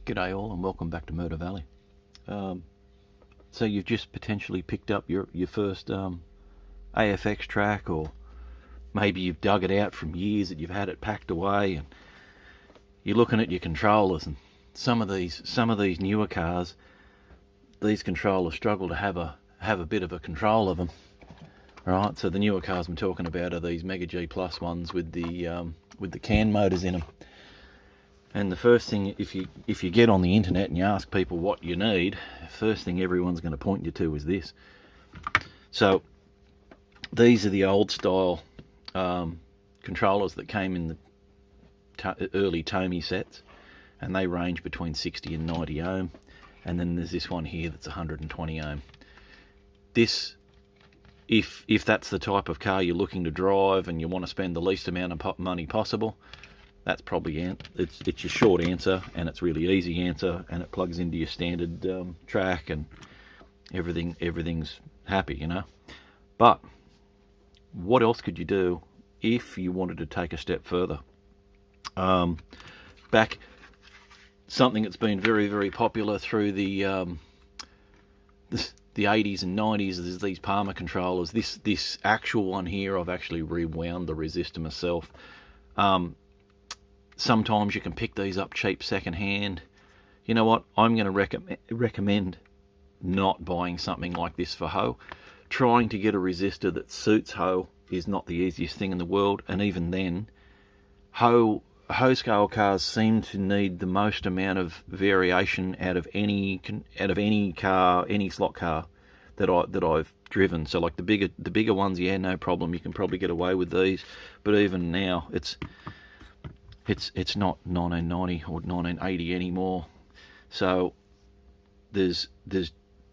G'day all and welcome back to Murder Valley. So you've just potentially picked up your first AFX track, or maybe you've dug it out from years that you've had it packed away, and you're looking at your controllers, and some of these newer cars, these controllers struggle to have a bit of a control of them. Right, so the newer cars I'm talking about are these Mega G Plus ones with the CAN motors in them. And the first thing, if you get on the internet and you ask people what you need, the first thing everyone's going to point you to is this. So these are the old style controllers that came in the early Tomy sets, and they range between 60 and 90 ohm. And then there's this one here that's 120 ohm. This, if that's the type of car you're looking to drive and you want to spend the least amount of money possible, that's probably it's your short answer, and it's really easy answer, and it plugs into your standard track, and everything's happy, you know. But what else could you do if you wanted to take a step further? Back something that's been very, very popular through the 80s and 90s is these Palmer controllers. This actual one here, I've actually rewound the resistor myself. Sometimes you can pick these up cheap second hand. You know what? I'm going to recommend not buying something like this for Ho. Trying to get a resistor that suits Ho is not the easiest thing in the world, and even then, Ho scale cars seem to need the most amount of variation out of any car, any slot car that I've driven. So like the bigger ones, yeah, no problem. You can probably get away with these, but even now, it's not 1990 or 1980 anymore. So there's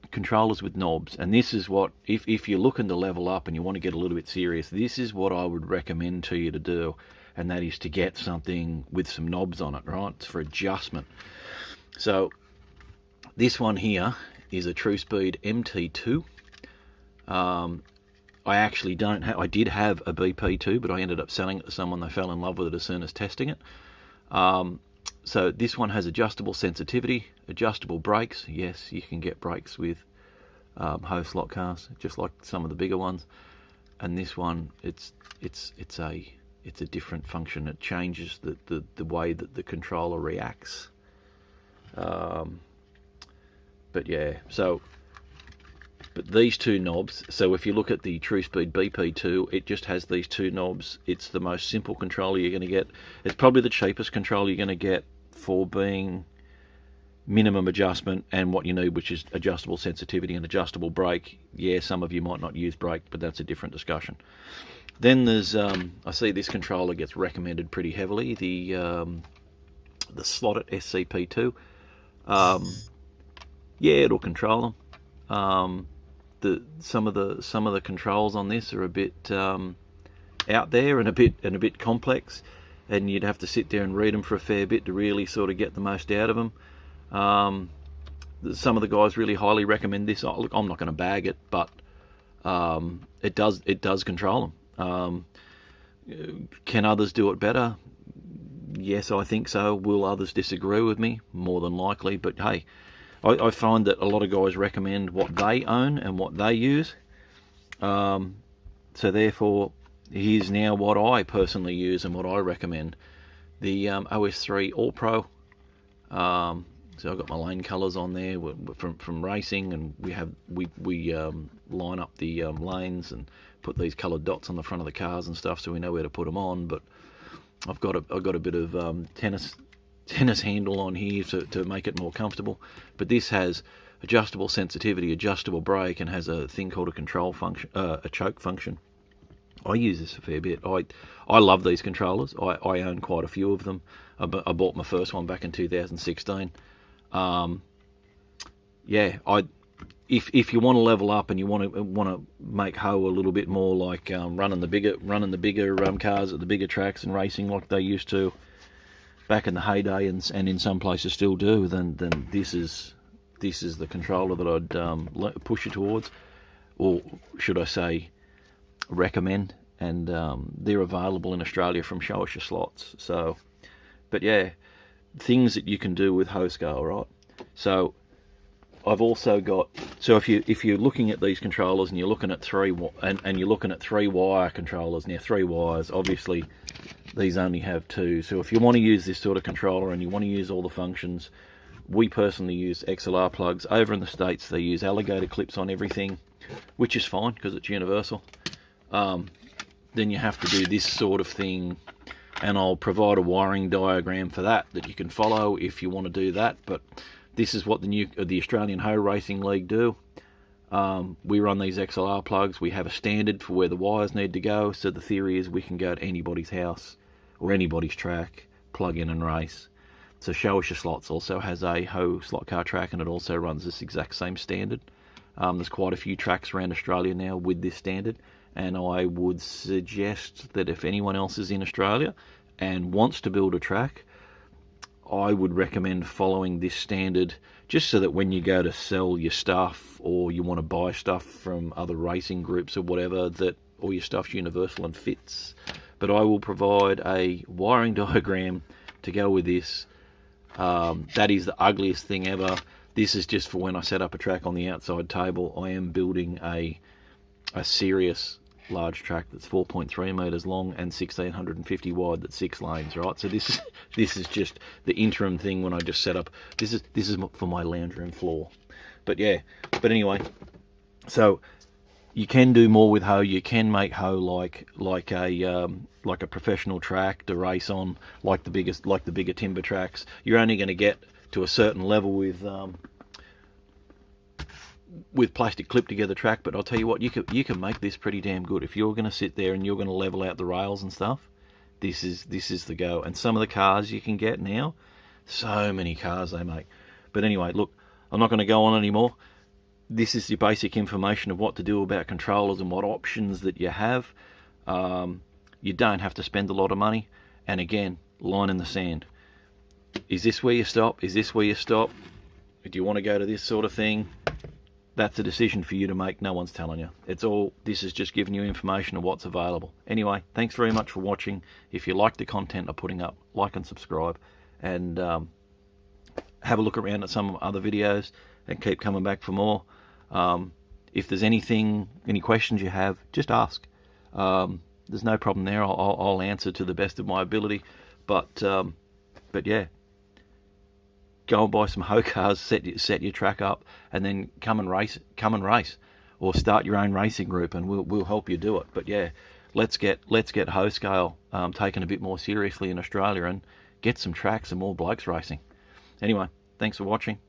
controllers with knobs, and this is what, if you're looking to level up and you want to get a little bit serious, this is what I would recommend to you to do, and that is to get something with some knobs on it, right? It's for adjustment. So this one here is a Truespeed MT2. I actually don't have, I did have a BP2, but I ended up selling it to someone. They fell in love with it as soon as testing it. So this one has adjustable sensitivity, adjustable brakes. Yes, you can get brakes with Ho slot cars, just like some of the bigger ones. And this one, it's a different function. It changes the way that the controller reacts. But yeah, so. But these two knobs, so if you look at the Truespeed BP2, it just has these two knobs. It's the most simple controller you're going to get. It's probably the cheapest controller you're going to get for being minimum adjustment and what you need, which is adjustable sensitivity and adjustable brake. Yeah, some of you might not use brake, but that's a different discussion. Then there's, I see this controller gets recommended pretty heavily, the slotted SCP2. Yeah, it'll control them. Some of the controls on this are a bit out there and a bit complex, and you'd have to sit there and read them for a fair bit to really sort of get the most out of them. Some of the guys really highly recommend this. Look, I'm not going to bag it, but it does control them. Can others do it better? Yes, I think so. Will others disagree with me? More than likely, but hey, I find that a lot of guys recommend what they own and what they use. So therefore, here's now what I personally use and what I recommend. The OS3 All Pro. So I've got my lane colours on there from racing, and we line up the lanes and put these coloured dots on the front of the cars and stuff, so we know where to put them on. But I've got a bit of tennis handle on here to make it more comfortable, but this has adjustable sensitivity, adjustable brake, and has a thing called a control function, a choke function. I use this a fair bit. I love these controllers. I own quite a few of them. I bought my first one back in 2016. Yeah, if you want to level up and you want to make Ho a little bit more like running the bigger cars at the bigger tracks and racing like they used to back in the heyday, and in some places still do, then this is the controller that I'd push you towards, or should I say recommend. And they're available in Australia from Show Us Your Slots. So, but yeah, things that you can do with hoe scale, right? So I've also got, so if you're looking at these controllers and you're looking at and you're looking at 3-wire controllers, now 3 wires, obviously these only have 2. So if you want to use this sort of controller and you want to use all the functions, we personally use XLR plugs. Over in the States they use alligator clips on everything, which is fine because it's universal. Then you have to do this sort of thing, and I'll provide a wiring diagram for that you can follow if you want to do that. But this is what the Australian Hoe Racing League do. We run these XLR plugs. We have a standard for where the wires need to go, so the theory is we can go to anybody's house or anybody's track, plug in and race. So Show Us Your Slots also has a hoe slot car track, and it also runs this exact same standard. There's quite a few tracks around Australia now with this standard, and I would suggest that if anyone else is in Australia and wants to build a track, I would recommend following this standard, just so that when you go to sell your stuff or you want to buy stuff from other racing groups or whatever, that all your stuff's universal and fits. But I will provide a wiring diagram to go with this. That is the ugliest thing ever. This is just for when I set up a track on the outside table. I am building a serious large track that's 4.3 meters long and 1650 wide, that's 6 lanes, right? So this is just the interim thing when I just set up. This is for my lounge room floor. But yeah, but anyway, so you can do more with hoe. You can make hoe like a professional track to race on, like the bigger timber tracks. You're only going to get to a certain level with plastic clip together track, but I'll tell you what, you can make this pretty damn good. If you're going to sit there and you're going to level out the rails and stuff, this is the go. And some of the cars you can get now, so many cars they make. But anyway, look, I'm not going to go on anymore. This is your basic information of what to do about controllers and what options that you have. You don't have to spend a lot of money. And again, line in the sand. Is this where you stop? Is this where you stop? Do you want to go to this sort of thing? That's a decision for you to make. No one's telling you. This is just giving you information of what's available. Anyway, thanks very much for watching. If you like the content I'm putting up, like and subscribe, and have a look around at some other videos and keep coming back for more. If there's any questions you have, just ask. There's no problem there. I'll answer to the best of my ability. But yeah, go and buy some hoe cars, set your track up, and then come and race, or start your own racing group, and we'll help you do it. But yeah, let's get hoe scale taken a bit more seriously in Australia, and get some tracks and more blokes racing. Anyway, thanks for watching.